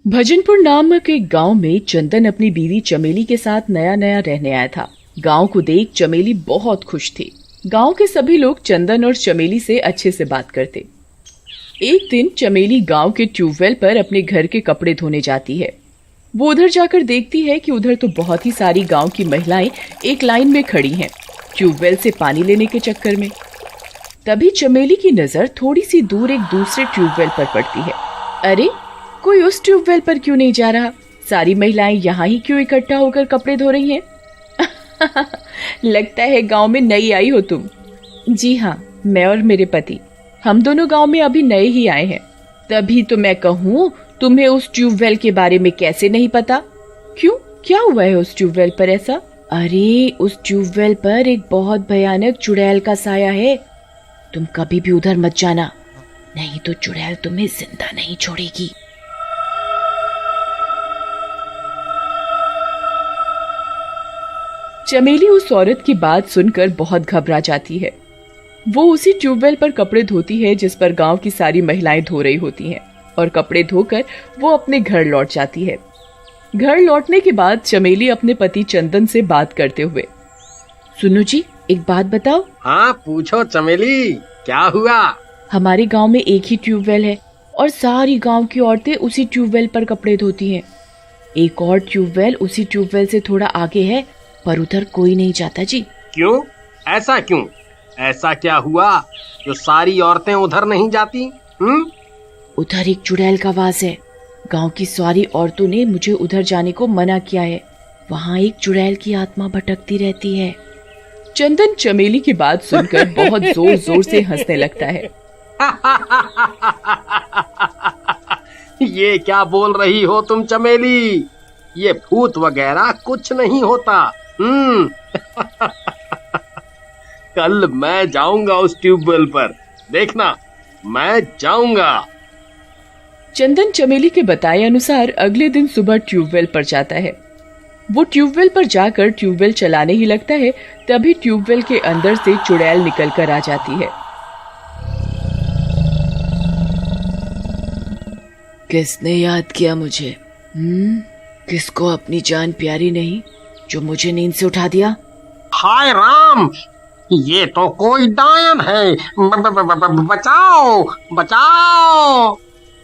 भजनपुर नामक एक गांव में चंदन अपनी बीवी चमेली के साथ नया नया रहने आया था। गांव को देख चमेली बहुत खुश थी। गांव के सभी लोग चंदन और चमेली से अच्छे से बात करते। एक दिन चमेली गांव के ट्यूबवेल पर अपने घर के कपड़े धोने जाती है। वो उधर जाकर देखती है कि उधर तो बहुत ही सारी गांव की महिलाएं एक लाइन में खड़ी हैं, ट्यूबवेल से पानी लेने के चक्कर में। तभी चमेली की नजर थोड़ी सी दूर एक दूसरे ट्यूबवेल पर पड़ती है। अरे, कोई उस ट्यूबवेल पर क्यों नहीं जा रहा? सारी महिलाएं यहाँ ही क्यों इकट्ठा होकर कपड़े धो रही हैं? लगता है गांव में नई आई हो तुम। जी हाँ, मैं और मेरे पति, हम दोनों गांव में अभी नए ही आए हैं। तभी तो मैं कहूँ, तुम्हें उस ट्यूबवेल के बारे में कैसे नहीं पता? क्यों, क्या हुआ है उस ट्यूबवेल पर ऐसा? अरे, उस ट्यूबवेल पर एक बहुत भयानक चुड़ैल का साया है। तुम कभी भी उधर मत जाना, नहीं तो चुड़ैल तुम्हें जिंदा नहीं छोड़ेगी। चमेली उस औरत की बात सुनकर बहुत घबरा जाती है। वो उसी ट्यूबवेल पर कपड़े धोती है जिस पर गांव की सारी महिलाएं धो रही होती हैं, और कपड़े धोकर वो अपने घर लौट जाती है। घर लौटने के बाद चमेली अपने पति चंदन से बात करते हुए, सुनो जी, एक बात बताओ। हाँ, पूछो चमेली, क्या हुआ? हमारे गांव में एक ही ट्यूबवेल है और सारी गांव की औरतें उसी ट्यूबवेल पर कपड़े धोती हैं। एक और ट्यूबवेल उसी ट्यूबवेल से थोड़ा आगे है, पर उधर कोई नहीं जाता जी। क्यों? ऐसा क्यों? ऐसा क्या हुआ जो सारी औरतें उधर नहीं जाती? उधर एक चुड़ैल का वास है। गांव की सारी औरतों ने मुझे उधर जाने को मना किया है। वहाँ एक चुड़ैल की आत्मा भटकती रहती है। चंदन चमेली की बात सुनकर बहुत जोर जोर से हंसने लगता है। ये क्या बोल रही हो तुम चमेली? ये भूत वगैरह कुछ नहीं होता। कल मैं जाऊंगा उस ट्यूबवेल पर, देखना, मैं जाऊंगा। चंदन चमेली के बताए अनुसार अगले दिन सुबह ट्यूबवेल पर जाता है। वो ट्यूबवेल पर जाकर ट्यूबवेल चलाने ही लगता है, तभी ट्यूबवेल के अंदर से चुड़ैल निकल कर आ जाती है। किसने याद किया मुझे? किसको अपनी जान प्यारी नहीं, जो मुझे नींद से उठा दिया? हाय राम, ये तो कोई डायन है। बचाओ, बचाओ।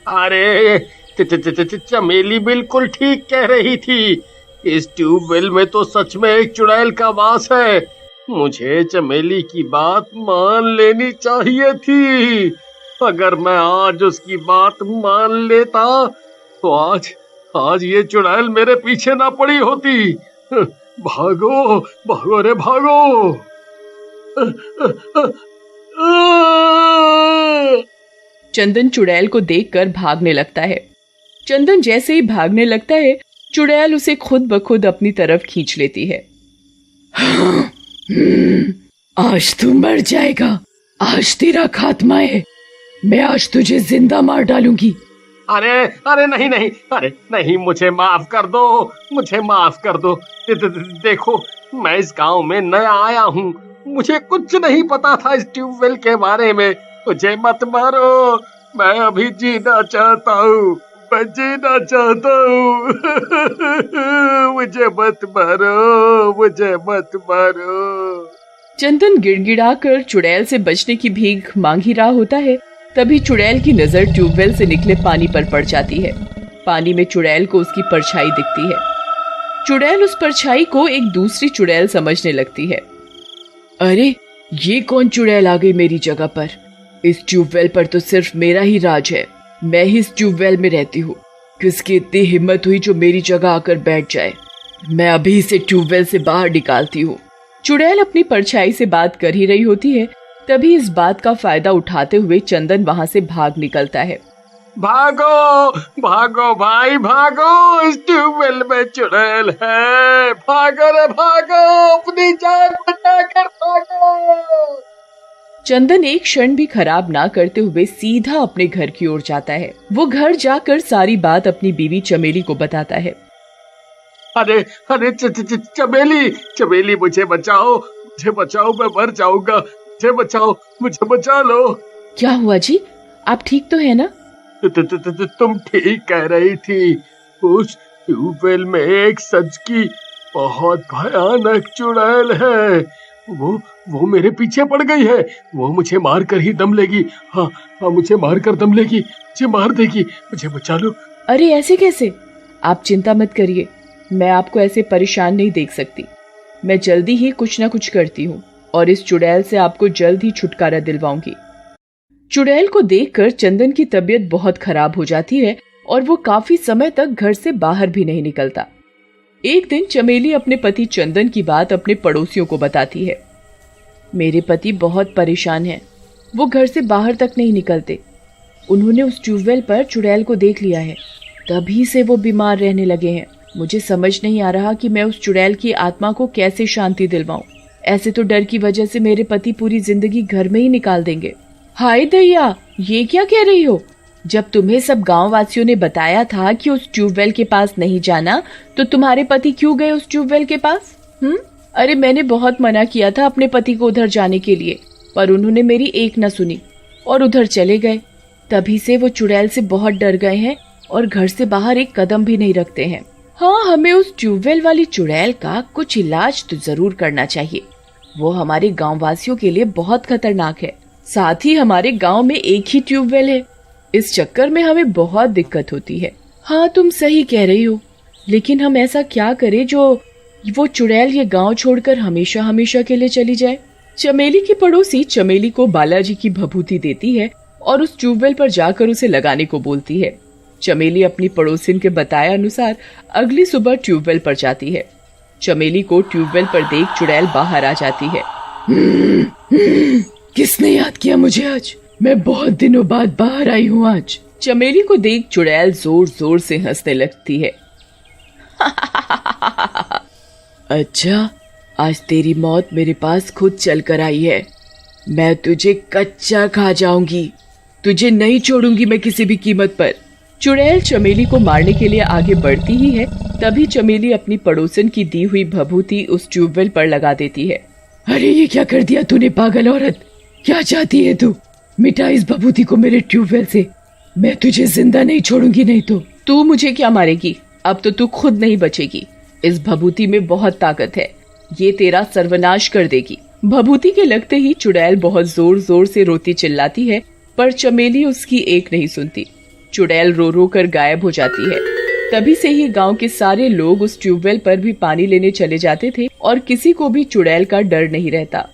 अरे, चमेली बिल्कुल ठीक कह रही थी। इस ट्यूबवेल में तो सच में एक चुड़ैल का वास है। मुझे चमेली की बात मान लेनी चाहिए थी। अगर मैं आज उसकी बात मान लेता तो आज ये चुड़ैल मेरे पीछे ना पड़ी होती। भागो, भागो रे भागो। चंदन चुड़ैल को देखकर भागने लगता है। चंदन जैसे ही भागने लगता है, चुड़ैल उसे खुद ब खुद अपनी तरफ खींच लेती है। आज तू मर जाएगा, आज तेरा खात्मा है। मैं आज तुझे जिंदा मार डालूंगी। अरे अरे, नहीं नहीं, अरे नहीं, मुझे माफ कर दो, मुझे माफ कर दो। देखो, मैं इस गांव में नया आया हूँ, मुझे कुछ नहीं पता था इस ट्यूबवेल के बारे में। मुझे मत मारो, मैं अभी जीना चाहता हूँ, मैं जीना चाहता हूँ। मुझे मत मारो, मुझे मत मारो। चंदन गिड़गिड़ाकर चुड़ैल से बचने की भीख मांग ही रहा होता है, तभी चुड़ैल की नजर ट्यूबवेल से निकले पानी पर पड़ जाती है। पानी में चुड़ैल को उसकी परछाई दिखती है। चुड़ैल उस परछाई को एक दूसरी चुड़ैल समझने लगती है। अरे, ये कौन चुड़ैल आ गई मेरी जगह पर? इस ट्यूबवेल पर तो सिर्फ मेरा ही राज है। मैं ही इस ट्यूबवेल में रहती हूँ। किसकी इतनी हिम्मत हुई जो मेरी जगह आकर बैठ जाए? मैं अभी इसे ट्यूबवेल से बाहर निकालती हूँ। चुड़ैल अपनी परछाई से बात कर ही रही होती है, तभी इस बात का फायदा उठाते हुए चंदन वहाँ से भाग निकलता है। भागो, भागो भाई, भागो, इस ट्यूबवेल में चुड़ैल है। भागो रे भागो, अपनी जान बचाकर भागो। चंदन एक क्षण भी खराब ना करते हुए सीधा अपने घर की ओर जाता है। वो घर जाकर सारी बात अपनी बीवी चमेली को बताता है। अरे अरे, चमेली, चमेली, मुझे बचाओ, मुझे बचाओ, मैं मर जाऊंगा। मुझे बचाओ, मुझे बचा लो। क्या हुआ जी, आप ठीक तो है ना? तुम ठीक कह रही थी। उस ट्यूबवेल में एक सच की बहुत भयानक चुड़ैल है। वो मेरे पीछे पड़ गई है। वो मुझे मार कर ही दम लेगी। हाँ, मुझे मार कर दम लेगी, मुझे मार देगी। मुझे बचा लो। अरे ऐसे कैसे? आप चिंता मत करिए, मैं आपको ऐसे परेशान नहीं देख सकती। मैं जल्दी ही कुछ ना कुछ करती हूँ और इस चुड़ैल से आपको जल्द ही छुटकारा दिलवाऊंगी। चुड़ैल को देखकर चंदन की तबीयत बहुत खराब हो जाती है और वो काफी समय तक घर से बाहर भी नहीं निकलता। एक दिन चमेली अपने पति चंदन की बात अपने पड़ोसियों को बताती है। मेरे पति बहुत परेशान हैं, वो घर से बाहर तक नहीं निकलते। उन्होंने उस ट्यूबवेल पर चुड़ैल को देख लिया है, तभी से वो बीमार रहने लगे हैं। मुझे समझ नहीं आ रहा कि मैं उस चुड़ैल की आत्मा को कैसे शांति दिलवाऊं। ऐसे तो डर की वजह से मेरे पति पूरी जिंदगी घर में ही निकाल देंगे। हाय दैया, ये क्या कह रही हो? जब तुम्हें सब गांव वासियों ने बताया था कि उस ट्यूबवेल के पास नहीं जाना, तो तुम्हारे पति क्यों गए उस ट्यूबवेल के पास? अरे मैंने बहुत मना किया था अपने पति को उधर जाने के लिए, पर उन्होंने मेरी एक न सुनी और उधर चले गए। तभी से वो चुड़ैल से बहुत डर गए हैं और घर से बाहर एक कदम भी नहीं रखते हैं। हाँ, हमें उस ट्यूबवेल वाली चुड़ैल का कुछ इलाज तो जरूर करना चाहिए। वो हमारे गाँव वासियों के लिए बहुत खतरनाक है। साथ ही हमारे गाँव में एक ही ट्यूबवेल है, इस चक्कर में हमें बहुत दिक्कत होती है। हाँ, तुम सही कह रही हो, लेकिन हम ऐसा क्या करें जो वो चुड़ैल ये गांव छोड़कर हमेशा हमेशा के लिए चली जाए। चमेली की पड़ोसी चमेली को बालाजी की भभूति देती है और उस ट्यूबवेल पर जाकर उसे लगाने को बोलती है। चमेली अपनी पड़ोसिन के बताए अनुसार अगली सुबह ट्यूबवेल पर जाती है। चमेली को ट्यूबवेल पर देख चुड़ैल बाहर आ जाती है। किसने याद किया मुझे आज? मैं बहुत दिनों बाद बाहर आई हूँ आज। चमेली को देख चुड़ैल जोर जोर से हंसने लगती है। अच्छा, आज तेरी मौत मेरे पास खुद चल कर आई है। मैं तुझे कच्चा खा जाऊंगी, तुझे नहीं छोड़ूंगी मैं किसी भी कीमत पर। चुड़ैल चमेली को मारने के लिए आगे बढ़ती ही है, तभी चमेली अपनी पड़ोसन की दी हुई भभूति उस ट्यूबवेल पर लगा देती है। अरे ये क्या कर दिया तूने पागल औरत? क्या चाहती है तू? मिटा इस भभूति को मेरे ट्यूबवेल से। मैं तुझे जिंदा नहीं छोड़ूंगी। नहीं तो तू मुझे क्या मारेगी? अब तो तू खुद नहीं बचेगी। इस भभूति में बहुत ताकत है, ये तेरा सर्वनाश कर देगी। भभूति के लगते ही चुड़ैल बहुत जोर जोर से रोती चिल्लाती है, पर चमेली उसकी एक नहीं सुनती। चुड़ैल रो रो कर गायब हो जाती है। तभी से ही गांव के सारे लोग उस ट्यूबवेल पर भी पानी लेने चले जाते थे और किसी को भी चुड़ैल का डर नहीं रहता।